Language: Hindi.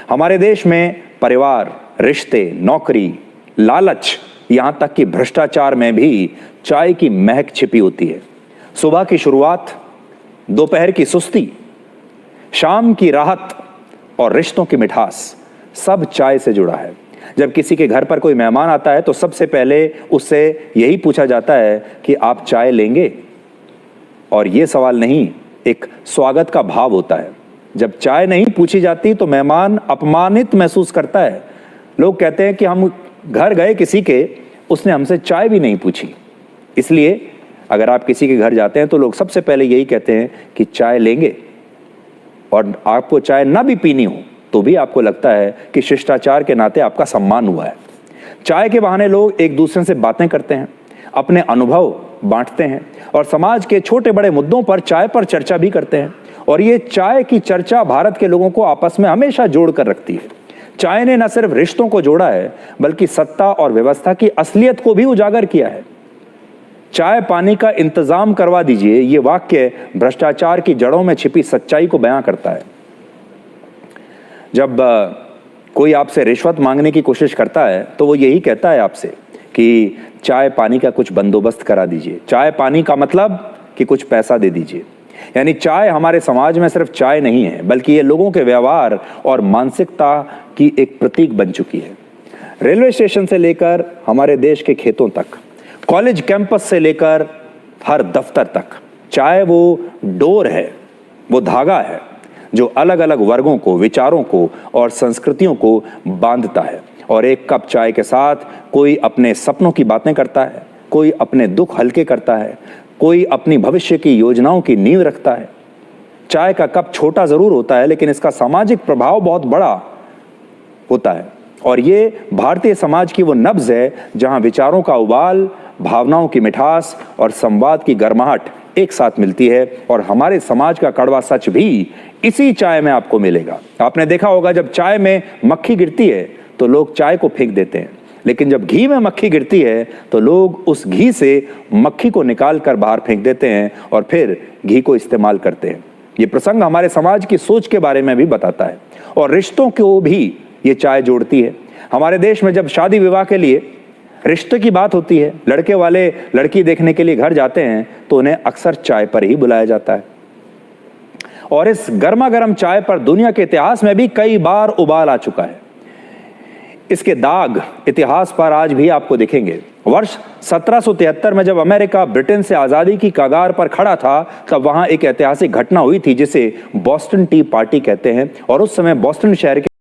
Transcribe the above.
हमारे देश में परिवार, रिश्ते, नौकरी, लालच, यहां तक कि भ्रष्टाचार में भी चाय की महक छिपी होती है। सुबह की शुरुआत, दोपहर की सुस्ती, शाम की राहत और रिश्तों की मिठास सब चाय से जुड़ा है। जब किसी के घर पर कोई मेहमान आता है तो सबसे पहले उससे यही पूछा जाता है कि आप चाय लेंगे? और ये सवाल नहीं, एक स्वागत का भाव होता है। जब चाय नहीं पूछी जाती तो मेहमान अपमानित महसूस करता है। लोग कहते हैं कि हम घर गए किसी के, उसने हमसे चाय भी नहीं पूछी। इसलिए अगर आप किसी के घर जाते हैं तो लोग सबसे पहले यही कहते हैं कि चाय लेंगे, और आपको चाय ना भी पीनी हो तो भी आपको लगता है कि शिष्टाचार के नाते आपका सम्मान हुआ है। चाय के बहाने लोग एक दूसरे से बातें करते हैं, अपने अनुभव बांटते हैं और समाज के छोटे बड़े मुद्दों पर चाय पर चर्चा भी करते हैं। और ये चाय की चर्चा भारत के लोगों को आपस में हमेशा जोड़ कर रखती है। चाय ने न सिर्फ रिश्तों को जोड़ा है, बल्कि सत्ता और व्यवस्था की असलियत को भी उजागर किया है। चाय पानी का इंतजाम करवा दीजिए, ये वाक्य भ्रष्टाचार की जड़ों में छिपी सच्चाई को बयां करता है। जब कोई आपसे रिश्वत मांगने की कोशिश करता है तो वो यही कहता है आपसे कि चाय पानी का कुछ बंदोबस्त करा दीजिए। चाय पानी का मतलब कि कुछ पैसा दे दीजिए। यानी चाय हमारे समाज में सिर्फ चाय नहीं है, बल्कि ये लोगों के व्यवहार और मानसिकता की एक प्रतीक बन चुकी है। रेलवे स्टेशन से लेकर हमारे देश के खेतों तक, कॉलेज कैंपस से लेकर हर दफ्तर तक, चाय वो डोर है, वो धागा है जो अलग अलग वर्गों को, विचारों को और संस्कृतियों को बांधता है। और एक कप चाय के साथ कोई अपने सपनों की बातें करता है, कोई अपने दुख हल्के करता है, कोई अपनी भविष्य की योजनाओं की नींव रखता है। चाय का कप छोटा जरूर होता है, लेकिन इसका सामाजिक प्रभाव बहुत बड़ा होता है। और ये भारतीय समाज की वो नब्ज है जहां विचारों का उबाल, भावनाओं की मिठास और संवाद की गर्माहट एक साथ मिलती है। और हमारे समाज का कड़वा सच भी इसी चाय में आपको मिलेगा। आपने देखा होगा, जब चाय में मक्खी गिरती है तो लोग चाय को फेंक देते हैं, लेकिन जब घी में मक्खी गिरती है तो लोग उस घी से मक्खी को निकाल कर बाहर फेंक देते हैं और फिर घी को इस्तेमाल करते हैं। ये प्रसंग हमारे समाज की सोच के बारे में भी बताता है और रिश्तों को भी ये चाय जोड़ती है। हमारे देश में जब शादी विवाह के लिए रिश्ते की बात होती है, लड़के वाले लड़की देखने के लिए घर जाते हैं तो उन्हें अक्सर चाय पर ही बुलाया जाता है। और इस गर्मा गर्म चाय पर दुनिया के इतिहास में भी कई बार उबाल आ चुका है। इसके दाग इतिहास पर आज भी आपको दिखेंगे। वर्ष 1773 में जब अमेरिका ब्रिटेन से आजादी की कगार पर खड़ा था, तब वहां एक ऐतिहासिक घटना हुई थी जिसे बोस्टन टी पार्टी कहते हैं। और उस समय बोस्टन शहर के